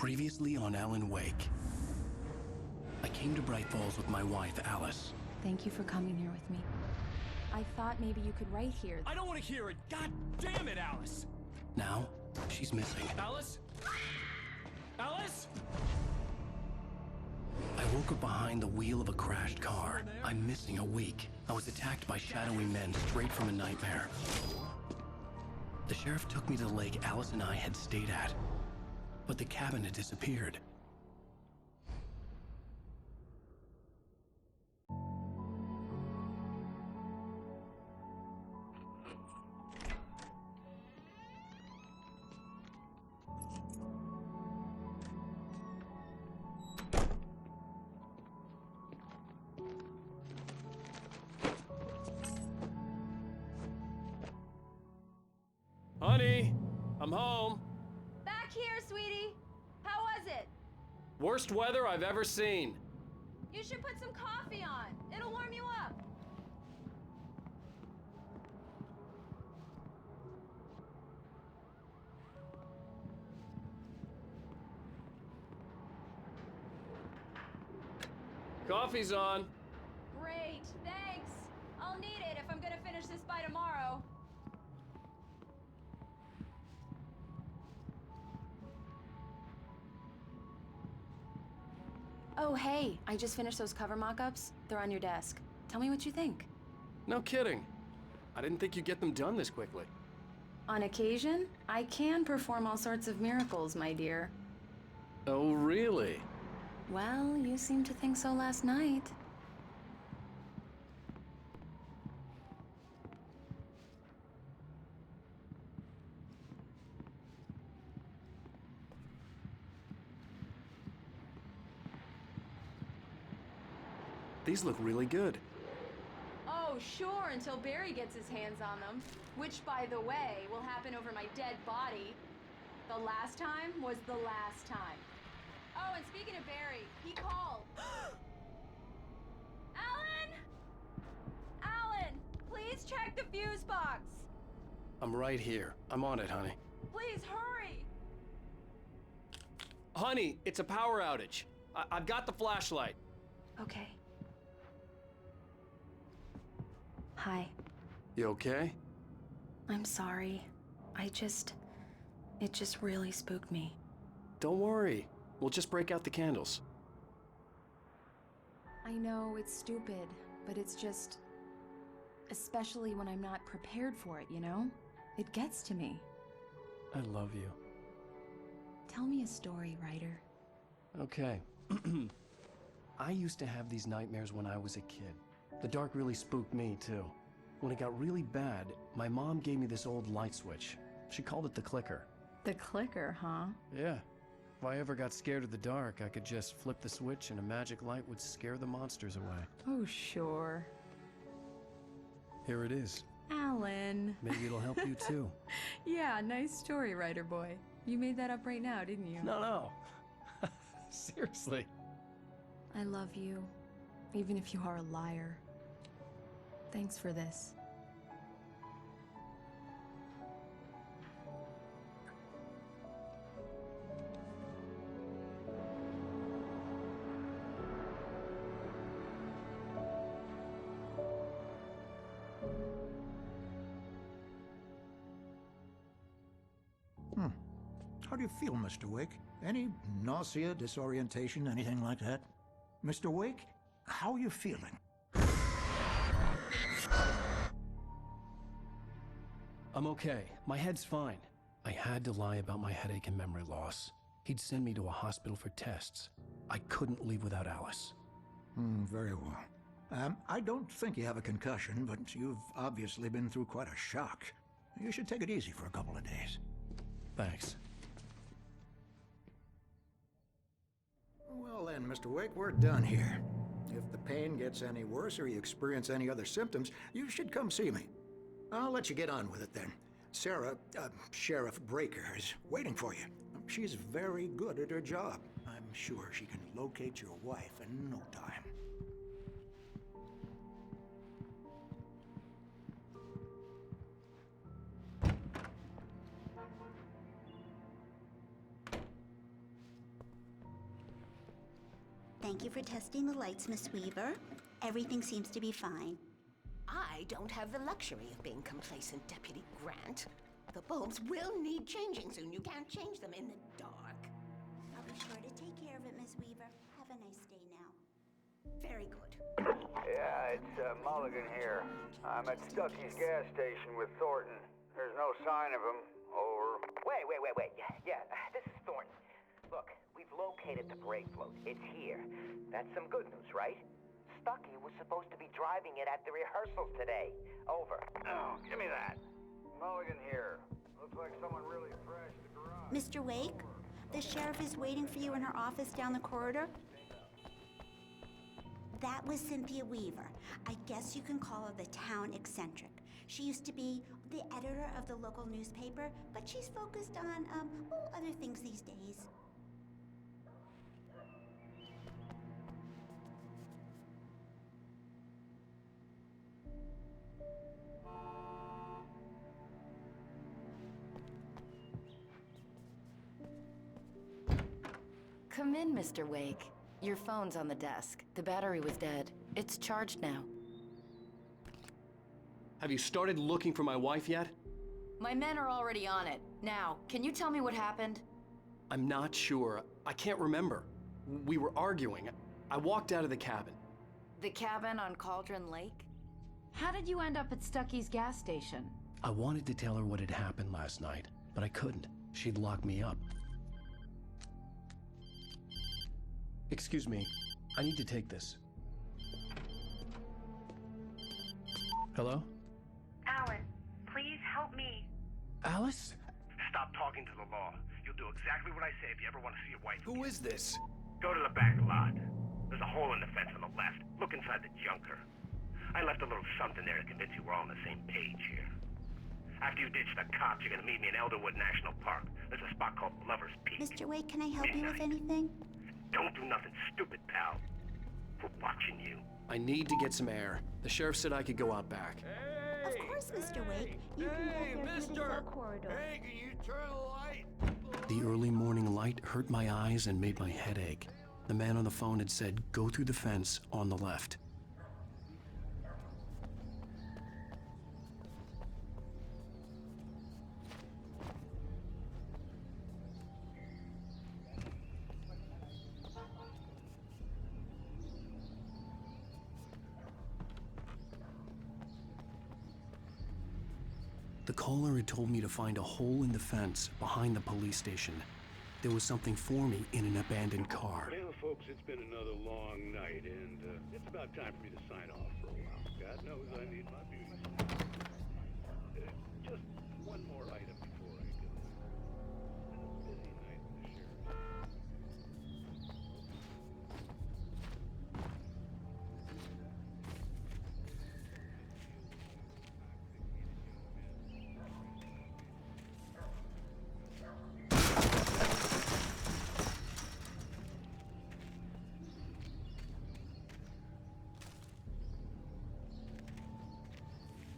Previously on Alan Wake. I came to Bright Falls with my wife, Alice. Thank you for coming here with me. I thought maybe you could write here. I don't want to hear it! God damn it, Alice! Now, she's missing. Alice? Alice? I woke up behind the wheel of a crashed car. I'm missing a week. I was attacked by shadowy men straight from a nightmare. The sheriff took me to the lake Alice and I had stayed at. But the cabin had disappeared. Honey, I'm home. Back here, sweetie. How was it? Worst weather I've ever seen. You should put some coffee on. It'll warm you up. Coffee's on. Great, thanks. I'll need it if I'm gonna finish this by tomorrow. Oh, hey, I just finished those cover mock-ups. They're on your desk. Tell me what you think. No kidding. I didn't think you'd get them done this quickly. On occasion, I can perform all sorts of miracles, my dear. Oh, really? Well, you seemed to think so last night. These look really good. Oh, sure, until Barry gets his hands on them. Which, by the way, will happen over my dead body. The last time was the last time. Oh, and speaking of Barry, he called. Alan! Alan, please check the fuse box. I'm right here. I'm on it, honey. Please hurry. Honey, it's a power outage. I've got the flashlight. Okay. Hi. You okay? I'm sorry. It just really spooked me. Don't worry. We'll just break out the candles. I know it's stupid, but it's just... especially when I'm not prepared for it, you know? It gets to me. I love you. Tell me a story, writer. Okay. I used to have these nightmares when I was a kid. The dark really spooked me, too. When it got really bad, my mom gave me this old light switch. She called it the clicker. The clicker, huh? Yeah. If I ever got scared of the dark, I could just flip the switch and a magic light would scare the monsters away. Oh, sure. Here it is. Alan. Maybe it'll help you, too. Yeah, nice story, writer boy. You made that up right now, didn't you? No. Seriously. I love you, even if you are a liar. Thanks for this. How do you feel, Mr. Wake? Any nausea, disorientation, anything like that? Mr. Wake, how are you feeling? I'm okay. My head's fine. I had to lie about my headache and memory loss. He'd send me to a hospital for tests. I couldn't leave without Alice. Very well. I don't think you have a concussion, but you've obviously been through quite a shock. You should take it easy for a couple of days. Thanks. Well then, Mr. Wake, we're done here. If the pain gets any worse or you experience any other symptoms, you should come see me. I'll let you get on with it then. Sarah, Sheriff Breaker, is waiting for you. She's very good at her job. I'm sure she can locate your wife in no time. Thank you for testing the lights, Miss Weaver. Everything seems to be fine. I don't have the luxury of being complacent, Deputy Grant. The bulbs will need changing soon. You can't change them in the dark. I'll be sure to take care of it, Miss Weaver. Have a nice day now. Very good. Yeah, it's Mulligan here. I'm at Stucky's gas station with Thornton. There's no sign of him. Over. Wait. Yeah, this is Thornton. Look, we've located the brake float. It's here. That's some good news, right? Stucky was supposed to be driving it at the rehearsals today. Over. Oh, give me that. Mulligan here. Looks like someone really trashed the garage. Mr. Wake, the sheriff is waiting for you in her office down the corridor. That was Cynthia Weaver. I guess you can call her the town eccentric. She used to be the editor of the local newspaper, but she's focused on, other things these days. Come in, Mr. Wake. Your phone's on the desk. The battery was dead. It's charged now. Have you started looking for my wife yet? My men are already on it. Now, can you tell me what happened? I'm not sure. I can't remember. We were arguing. I walked out of the cabin. The cabin on Cauldron Lake? How did you end up at Stucky's gas station? I wanted to tell her what had happened last night, but I couldn't. She'd lock me up. Excuse me, I need to take this. Hello? Alan, please help me. Alice? Stop talking to the law. You'll do exactly what I say if you ever want to see your wife. Who is this? Go to the back lot. There's a hole in the fence on the left. Look inside the junker. I left a little something there to convince you we're all on the same page here. After you ditch the cops, you're gonna meet me in Elderwood National Park. There's a spot called Lover's Peak. Mr. Wake, can I help you with anything? Don't do nothing stupid, pal. We're watching you. I need to get some air. The sheriff said I could go out back. Of course, Mr. Wake. You can go there through the cell corridor. Hey, can you turn the light? The early morning light hurt my eyes and made my head ache. The man on the phone had said, go through the fence on the left. The caller had told me to find a hole in the fence behind the police station. There was something for me in an abandoned car. Well, folks, it's been another long night, and it's about time for me to sign off for a while. God knows I need my beauty sleep. Just one more item before I go. It's been a busy night with the sheriff.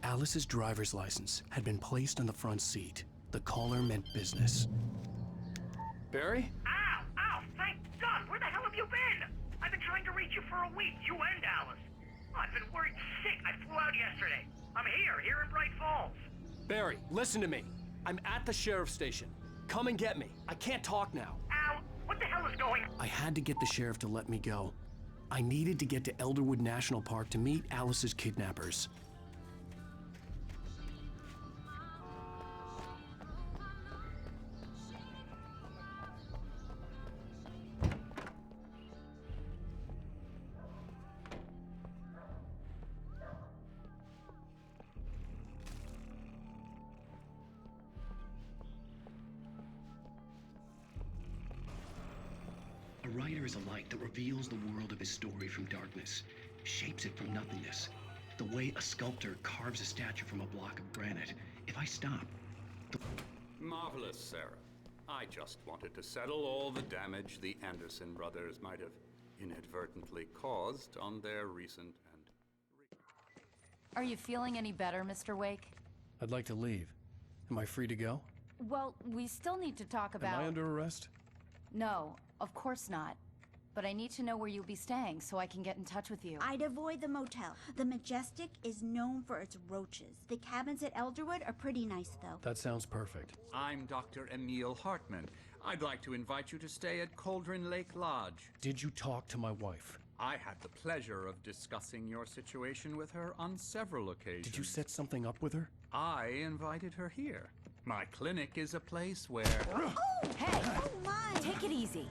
Alice's driver's license had been placed on the front seat. The caller meant business. Barry? Ow! Ow! Thank God! Where the hell have you been? I've been trying to reach you for a week, you and Alice. I've been worried sick. I flew out yesterday. I'm here in Bright Falls. Barry, listen to me. I'm at the sheriff's station. Come and get me. I can't talk now. Ow! What the hell is going on? I had to get the sheriff to let me go. I needed to get to Elderwood National Park to meet Alice's kidnappers. A writer is a light that reveals the world of his story from darkness, shapes it from nothingness. The way a sculptor carves a statue from a block of granite. If I stop... Marvelous, Sarah. I just wanted to settle all the damage the Anderson brothers might have inadvertently caused on their recent and... Are you feeling any better, Mr. Wake? I'd like to leave. Am I free to go? Well, we still need to talk about... Am I under arrest? No, of course not. but I need to know where you'll be staying so I can get in touch with you. I'd avoid the motel. The Majestic is known for its roaches. The cabins at Elderwood are pretty nice, though. That sounds perfect. I'm Dr. Emil Hartman. I'd like to invite you to stay at Cauldron Lake Lodge. Did you talk to my wife? I had the pleasure of discussing your situation with her on several occasions. Did you set something up with her? I invited her here. My clinic is a place where... Oh! Hey! Oh, my! Take it easy.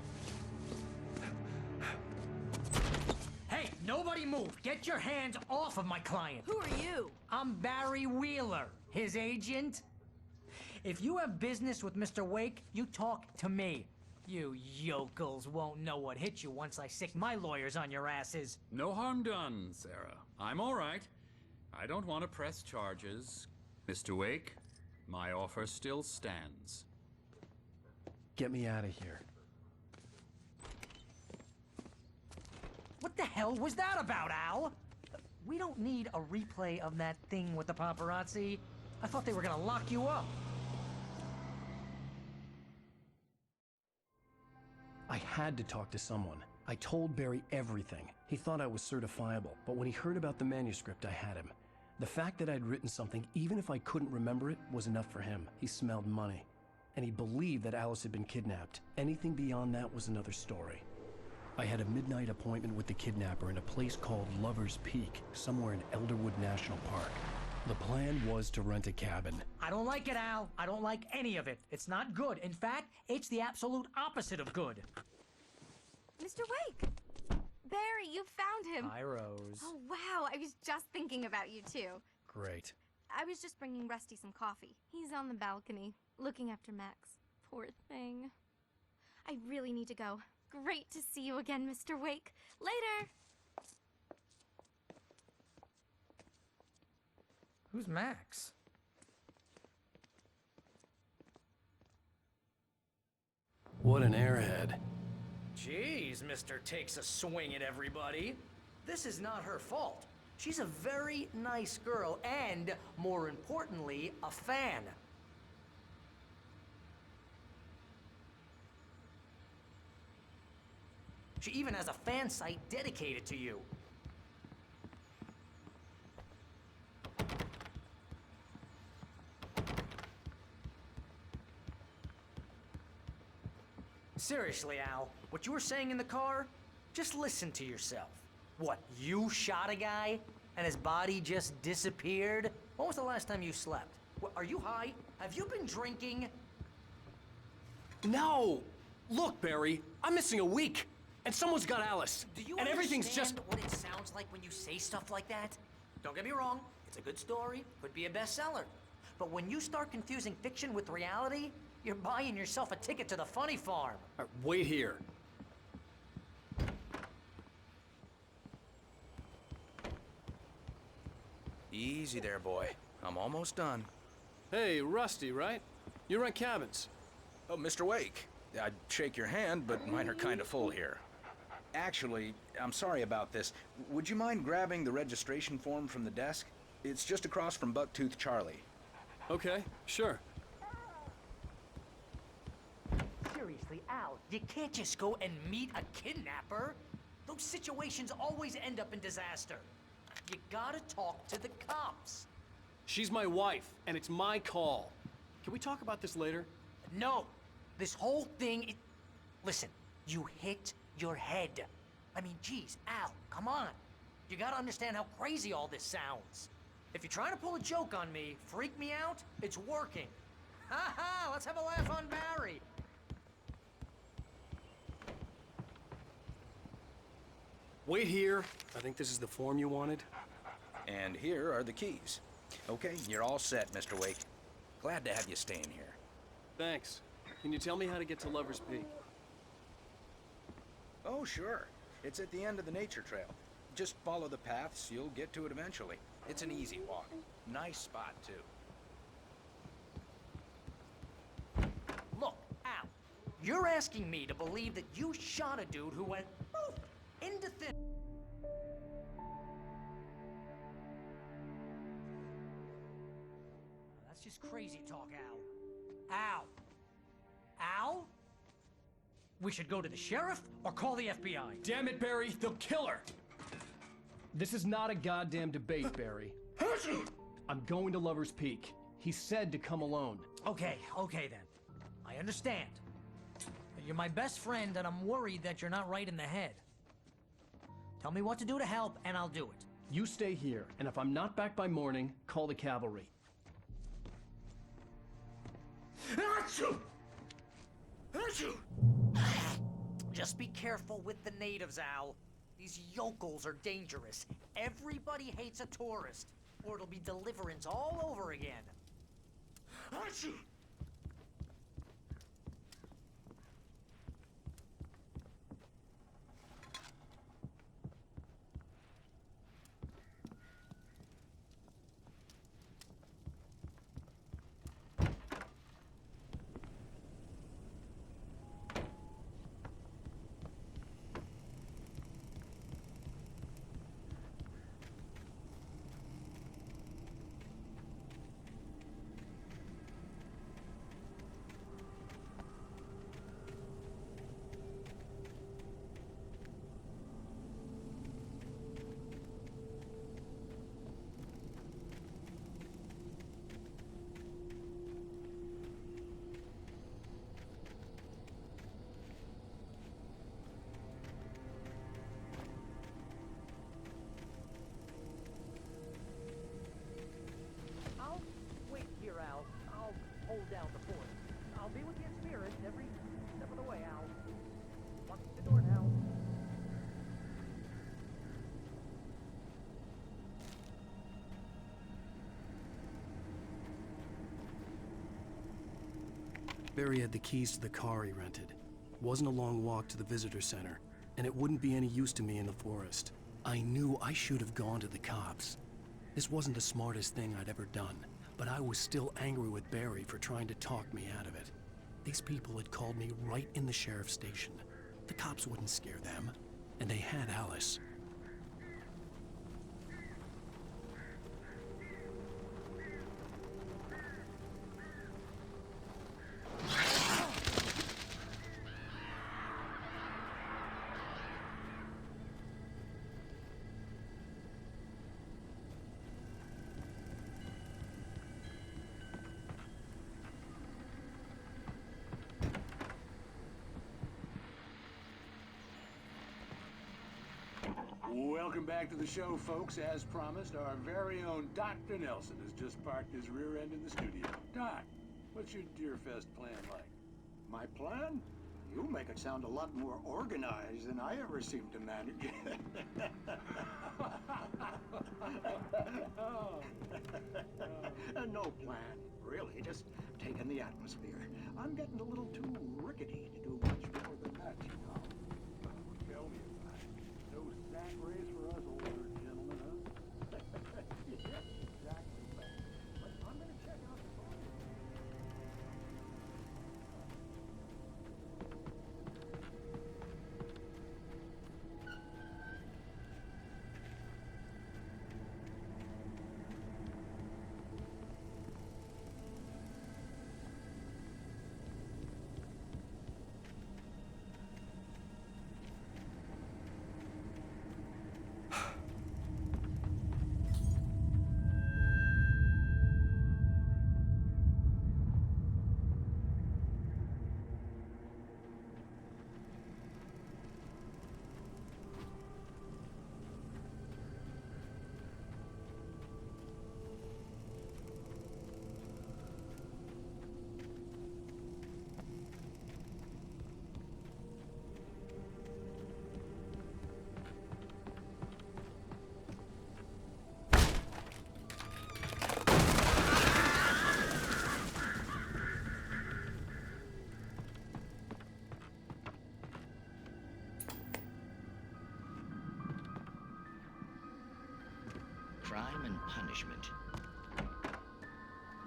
Hey, nobody move! Get your hands off of my client! Who are you? I'm Barry Wheeler, his agent. If you have business with Mr. Wake, you talk to me. You yokels won't know what hit you once I sick my lawyers on your asses. No harm done, Sarah. I'm all right. I don't want to press charges. Mr. Wake, my offer still stands. Get me out of here. What the hell was that about, Al? We don't need a replay of that thing with the paparazzi. I thought they were gonna lock you up. I had to talk to someone. I told Barry everything. He thought I was certifiable, but when he heard about the manuscript, I had him. The fact that I'd written something, even if I couldn't remember it, was enough for him. He smelled money. And he believed that Alice had been kidnapped. Anything beyond that was another story. I had a midnight appointment with the kidnapper in a place called Lover's Peak, somewhere in Elderwood National Park. The plan was to rent a cabin. I don't like it, Al. I don't like any of it. It's not good. In fact, it's the absolute opposite of good. Mr. Wake! Barry, you found him! Hi, Rose. Oh, wow. I was just thinking about you, too. Great. I was just bringing Rusty some coffee. He's on the balcony, looking after Max. Poor thing. I really need to go. Great to see you again, Mr. Wake. Later! Who's Max? What an airhead. Jeez, Mr. Takes a swing at everybody. This is not her fault. She's a very nice girl and, more importantly, a fan. She even has a fan site dedicated to you. Seriously, Al, what you were saying in the car, just listen to yourself. What, you shot a guy and his body just disappeared? When was the last time you slept? What, are you high? Have you been drinking? No! Look, Barry, I'm missing a week, and someone's got Alice. Do you and everything's just... understand what it sounds like when you say stuff like that? Don't get me wrong, it's a good story, could be a bestseller. But when you start confusing fiction with reality, you're buying yourself a ticket to the funny farm. All right, wait here. Easy there, boy. I'm almost done. Hey, Rusty, right? You rent cabins. Oh, Mr. Wake. I'd shake your hand, but mine are kind of full here. Actually, I'm sorry about this. Would you mind grabbing the registration form from the desk? It's just across from Bucktooth Charlie. Okay, sure. Seriously, Al, you can't just go and meet a kidnapper. Those situations always end up in disaster. You gotta talk to the cops. She's my wife, and it's my call. Can we talk about this later? No. This whole thing, listen, you hit your head. I mean, geez, Al, come on. You gotta understand how crazy all this sounds. If you're trying to pull a joke on me, freak me out, it's working. Ha ha, let's have a laugh on Barry. Wait here. I think this is the form you wanted. And here are the keys. Okay, you're all set, Mr. Wake. Glad to have you staying here. Thanks. Can you tell me how to get to Lover's Peak? Oh, sure. It's at the end of the nature trail. Just follow the paths, you'll get to it eventually. It's an easy walk. Nice spot, too. Look, Al, you're asking me to believe that you shot a dude who went poof into thin... That's just crazy talk, Al. Al? Al? we should go to the sheriff or call the FBI? Damn it, Barry, they'll kill her! This is not a goddamn debate, Barry. I'm going to Lover's Peak. He said to come alone. Okay then. I understand. You're my best friend, and I'm worried that you're not right in the head. Tell me what to do to help, and I'll do it. You stay here, and if I'm not back by morning, call the cavalry. Just be careful with the natives, Al. These yokels are dangerous. Everybody hates a tourist, or it'll be Deliverance all over again. I'll wait here, Al. I'll hold down the fort. I'll be with you in spirit every step of the way, Al. Watch the door now. Barry had the keys to the car he rented. Wasn't a long walk to the visitor center, and it wouldn't be any use to me in the forest. I knew I should have gone to the cops. This wasn't the smartest thing I'd ever done, but I was still angry with Barry for trying to talk me out of it. These people had called me right in the sheriff's station. The cops wouldn't scare them, and they had Alice. Welcome back to the show, folks. As promised, our very own Dr. Nelson has just parked his rear end in the studio. Doc, what's your Deerfest plan like? My plan? You make it sound a lot more organized than I ever seem to manage. No plan, really. Just taking the atmosphere. I'm getting a little too rickety to do much more than that, you know. Tell me about it. No sack race for us older gentlemen, huh? Yeah, exactly. But I'm gonna check out the farm. Crime and punishment.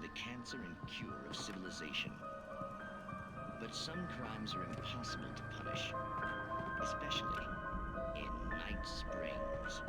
The cancer and cure of civilization. But some crimes are impossible to punish, especially in Night Springs.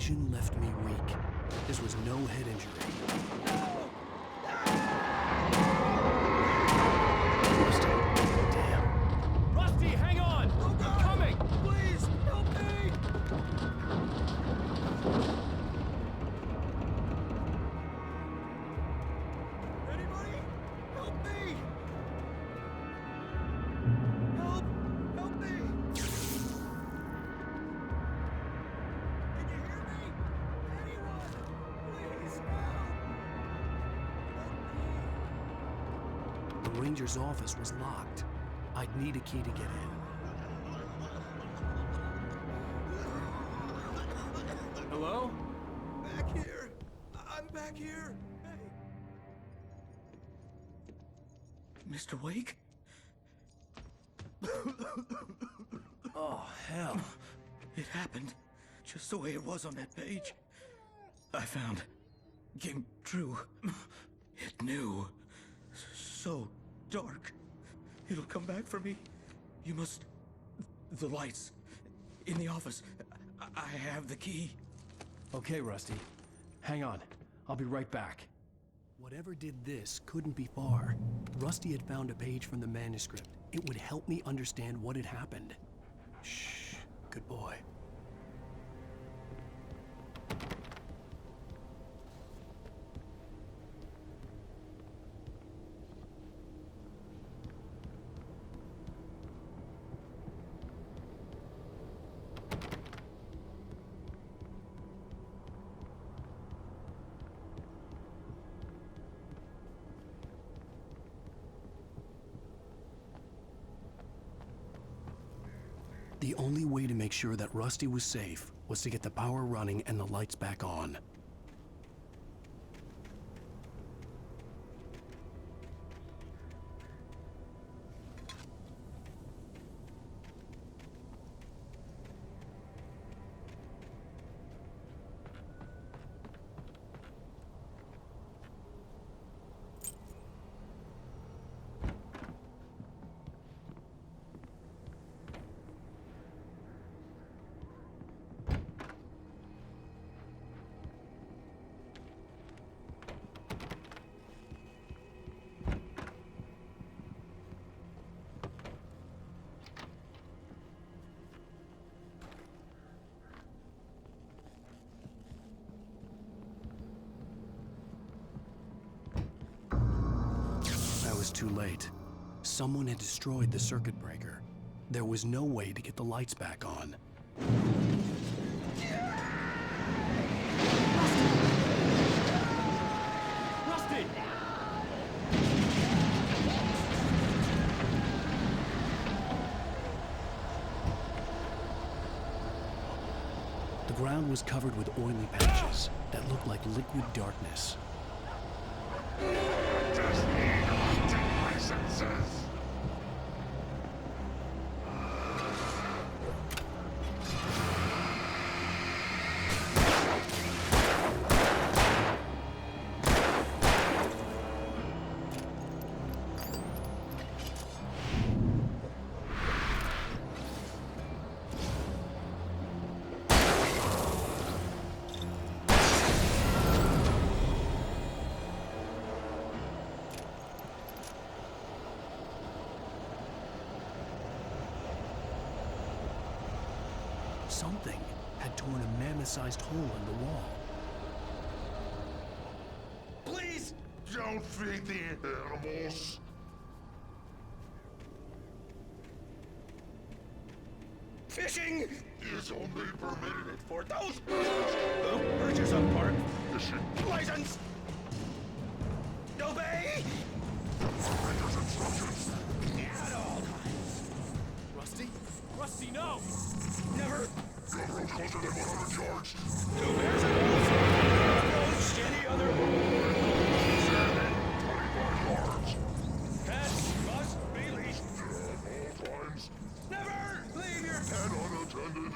vision left me weak. This was no head injury. Damn. Rusty, hang on! I'm coming! Please, help me! Anybody? Help me! Help! Help me! Can you hear me? Anyone? Please, help! The ranger's office was locked. I'd need a key to get in. Hello? Back here! I'm back here! Hey! Mr. Wake? Oh, hell. It happened just the way it was on that page. I found. Came true. It knew. So dark. It'll come back for me. You must... The lights. In the office. I have the key. Okay, Rusty. Hang on. I'll be right back. Whatever did this couldn't be far. Rusty had found a page from the manuscript. It would help me understand what had happened. Shh. Good boy. The only way to make sure that Rusty was safe was to get the power running and the lights back on. I was too late. Someone had destroyed the circuit breaker. There was no way to get the lights back on. Rusty! The ground was covered with oily patches that looked like liquid darkness. Just need haunting presences. Something had torn a mammoth-sized hole in the wall. Please don't feed the animals. Fishing is only permitted for those persons who purchase a park fishing license. Obey! Operator's instructions. At all times. Rusty? Rusty, no! Never. Got road closer than 100 yards. Two bears and wolves. Approach any other. 25 yards. Pets must be leashed. At all times. Never leave your pet And unattended.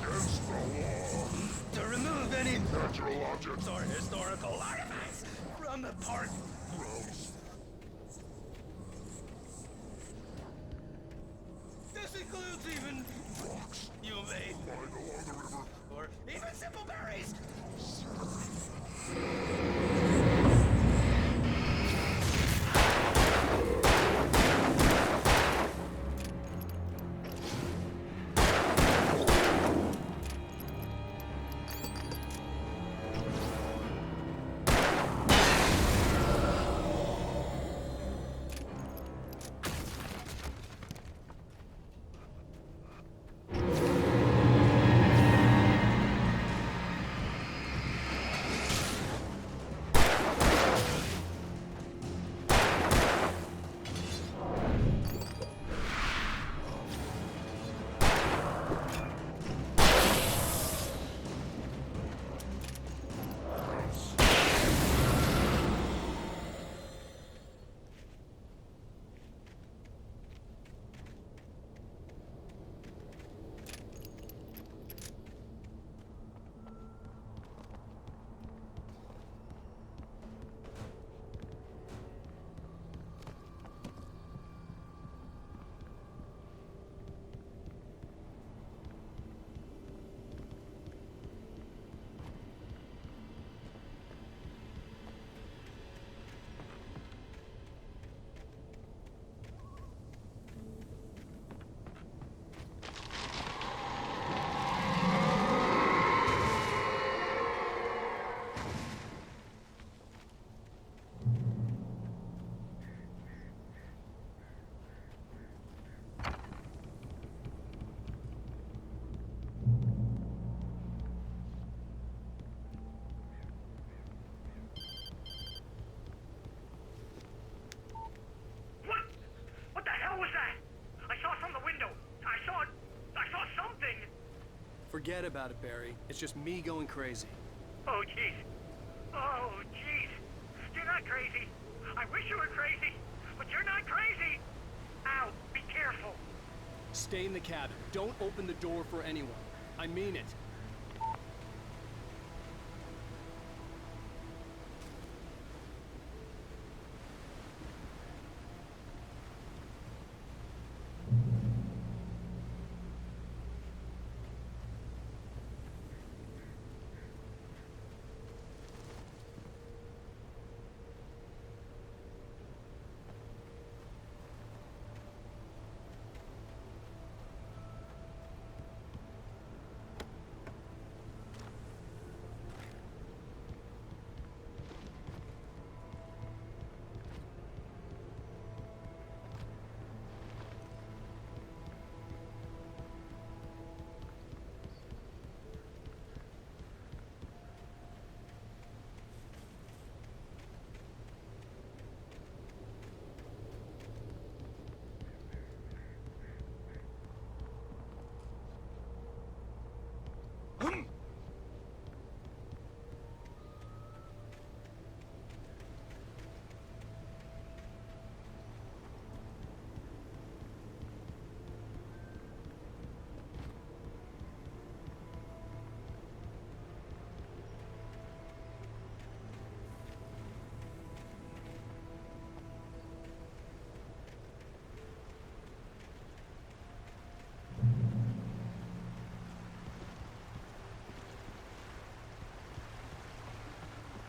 Against the law. To remove any natural objects or historical artifacts from the park. Gross. even you made. Or even simple berries. What the hell was that? I saw from the window. I saw something. Forget about it, Barry. It's just me going crazy. Oh, jeez. Oh, jeez. You're not crazy. I wish you were crazy, but you're not crazy. Ow, be careful. Stay in the cabin. Don't open the door for anyone. I mean it.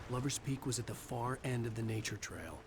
Lover's Peak was at the far end of the nature trail.